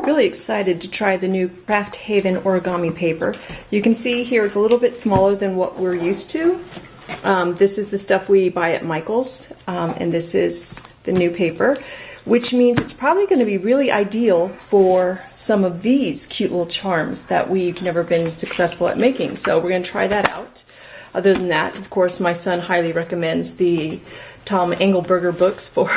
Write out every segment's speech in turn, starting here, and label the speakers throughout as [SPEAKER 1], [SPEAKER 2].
[SPEAKER 1] Really excited to try the new Craft Haven origami paper. You can see here it's a little bit smaller than what we're used to. This is the stuff we buy at Michael's, and this is the new paper, which means it's probably going to be really ideal for some of these cute little charms that we've never been successful at making. So we're going to try that out. Other than that, of course, my son highly recommends the Tom Angleberger books for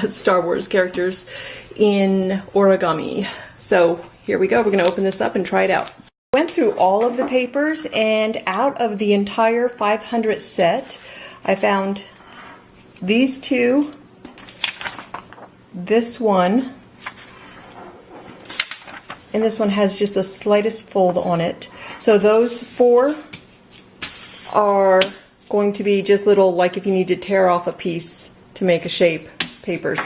[SPEAKER 1] Star Wars characters in origami. So here we go. We're going to open this up and try it out. I went through all of the papers, and out of the entire 500 set, I found these two, this one, and this one has just the slightest fold on it. So those four are going to be just little, like if you need to tear off a piece to make a shape, papers.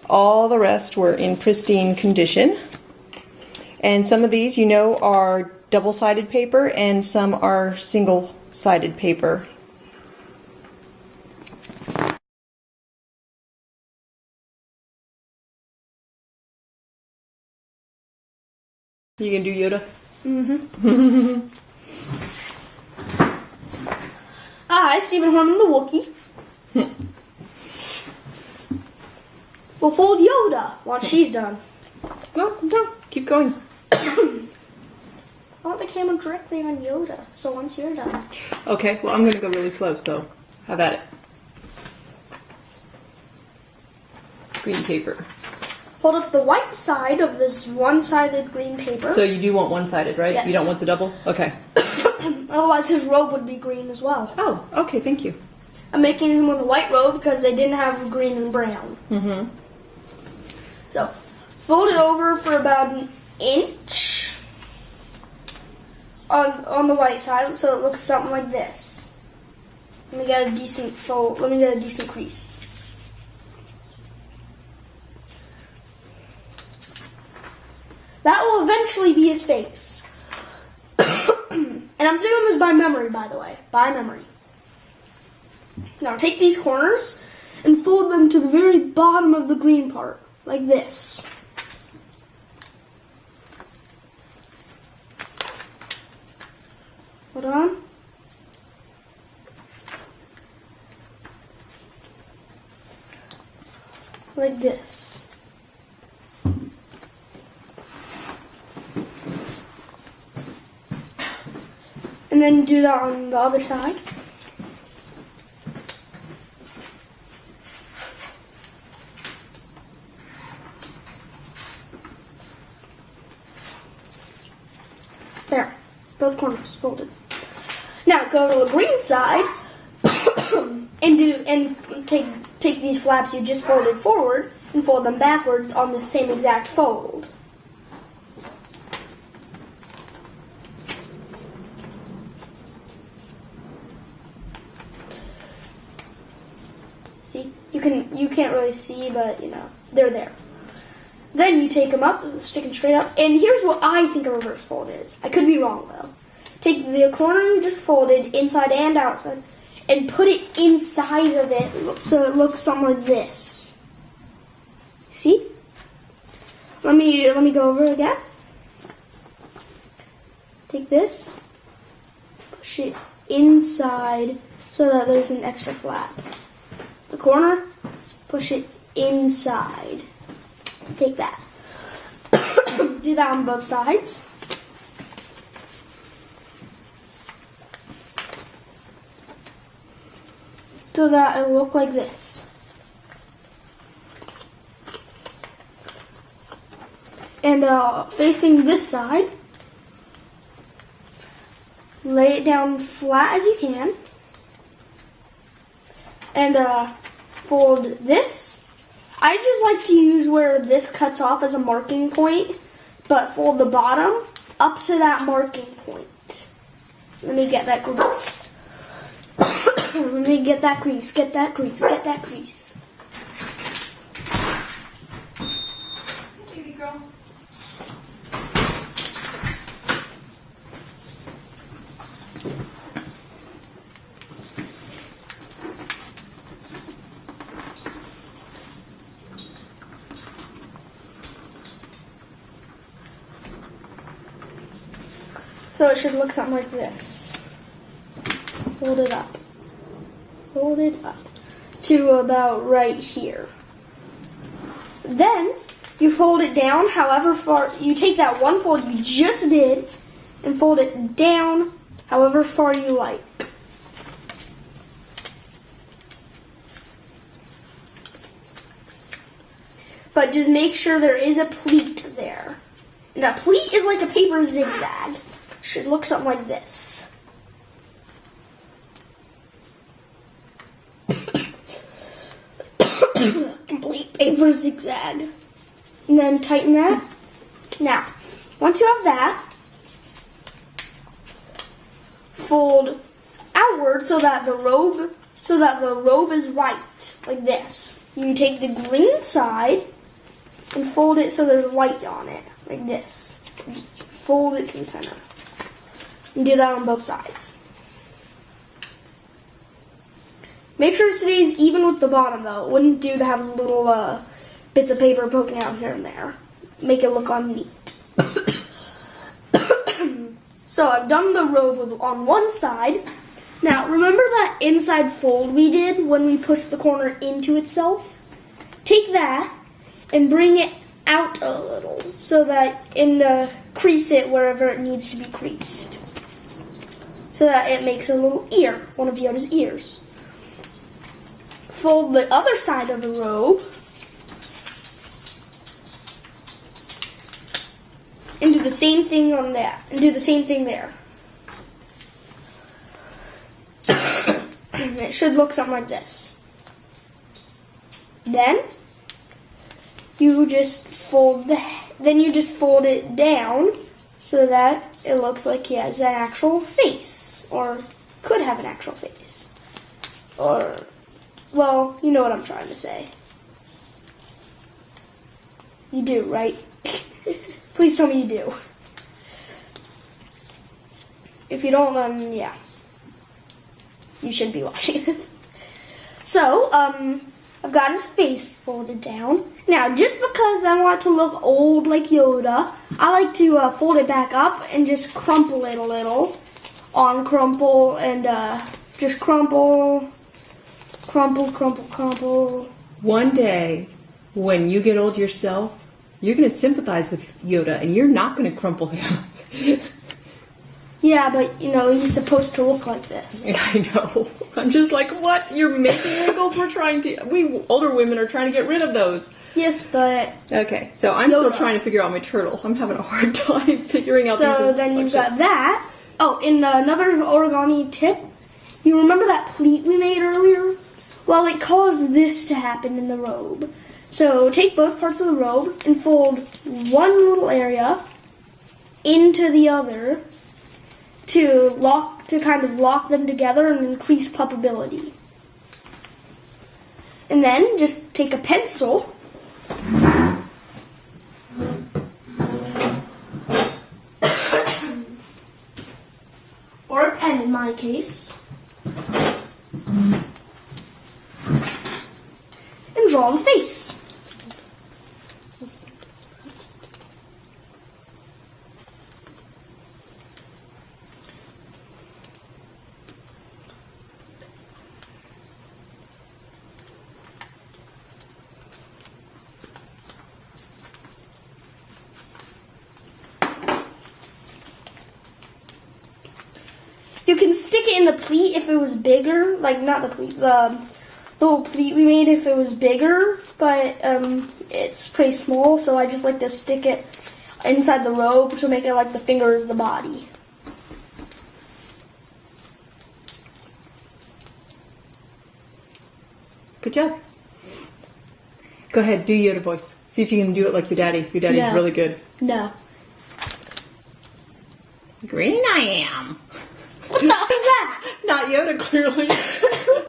[SPEAKER 1] All the rest were in pristine condition. And some of these, you know, are double-sided paper and some are single-sided paper. You can do Yoda? Mm-hmm.
[SPEAKER 2] Hi, Stephen Harmon the Wookiee. We'll fold Yoda once she's done.
[SPEAKER 1] No, keep going.
[SPEAKER 2] I want the camera directly on Yoda, so once you're done.
[SPEAKER 1] Okay, well I'm going to go really slow, so have at it. Green paper.
[SPEAKER 2] Hold up the white side of this one-sided green paper.
[SPEAKER 1] So you do want one-sided, right?
[SPEAKER 2] Yes.
[SPEAKER 1] You don't want the double? Okay.
[SPEAKER 2] Otherwise his robe would be green as well.
[SPEAKER 1] Oh, okay, thank you.
[SPEAKER 2] I'm making him with a white robe because they didn't have green and brown.
[SPEAKER 1] Mm-hmm.
[SPEAKER 2] So, fold it over for about an inch on the white side, so it looks something like this. Let me get a decent fold. Let me get a decent crease. That will eventually be his face. And I'm doing this by memory, by the way. By memory. Now take these corners and fold them to the very bottom of the green part, like this. Hold on. Like this. And then do that on the other side. There, both corners folded. Now go to the green side and take these flaps you just folded forward and fold them backwards on the same exact fold. See, you can't really see, but you know they're there. Then you take them up, stick them straight up, and here's what I think a reverse fold is. I could be wrong though. Take the corner you just folded, inside and outside, and put it inside of it so it looks something like this. See? Let me go over it again. Take this, push it inside so that there's an extra flap. The corner, push it inside. Take that. Do that on both sides. So that it'll look like this. And facing this side, lay it down flat as you can. And fold this. I just like to use where this cuts off as a marking point, but fold the bottom up to that marking point. Let me get that grease. Let me get that grease, get that grease, get that grease.
[SPEAKER 1] Kitty girl.
[SPEAKER 2] So it should look something like this. Fold it up. Fold it up to about right here. Then you fold it down however far. You take that one fold you just did and fold it down however far you like. But just make sure there is a pleat there. And a pleat is like a paper zigzag. Should look something like this. Complete paper zigzag. And then tighten that. Now, once you have that, fold outward so that the robe is white, like this. You take the green side and fold it so there's white on it, like this. Fold it to the center. And do that on both sides. Make sure it stays even with the bottom though. It wouldn't do to have little bits of paper poking out here and there. Make it look unneat. So I've done the robe on one side. Now remember that inside fold we did when we pushed the corner into itself? Take that and bring it out a little so that crease it wherever it needs to be creased. So that it makes a little ear, one of Yoda's ears. Fold the other side of the robe and do the same thing on that, and do the same thing there. And it should look something like this. Then you just fold it down so that it looks like he has an actual face, or could have an actual face, or, well, you know what I'm trying to say. You do, right? Please tell me you do. If you don't, then yeah, you should be watching this. So, I've got his face folded down. Now, just because I want to look old like Yoda, I like to fold it back up and just crumple it a little. Uncrumple and just crumple, crumple, crumple, crumple.
[SPEAKER 1] One day, when you get old yourself, you're going to sympathize with Yoda and you're not going to crumple him.
[SPEAKER 2] Yeah, but, you know, he's supposed to look like this.
[SPEAKER 1] I know. I'm just like, what? You're making wrinkles? We older women are trying to get rid of those.
[SPEAKER 2] Yes, but...
[SPEAKER 1] Okay, so I'm still trying to figure out my turtle. I'm having a hard time figuring out these
[SPEAKER 2] So then you've got that. Oh, and another origami tip. You remember that pleat we made earlier? Well, it caused this to happen in the robe. So take both parts of the robe and fold one little area into the other to kind of lock them together and increase puppability. And then just take a pencil or a pen in my case and draw the face. You can stick it in the pleat if it was bigger, like not the pleat, the little pleat we made if it was bigger, but it's pretty small, so I just like to stick it inside the robe to make it like the finger is the body.
[SPEAKER 1] Good job. Go ahead, do Yoda voice. See if you can do it like your daddy. Your daddy's really good.
[SPEAKER 2] No.
[SPEAKER 1] Green I am.
[SPEAKER 2] What the hell is that?
[SPEAKER 1] Not Yoda, clearly.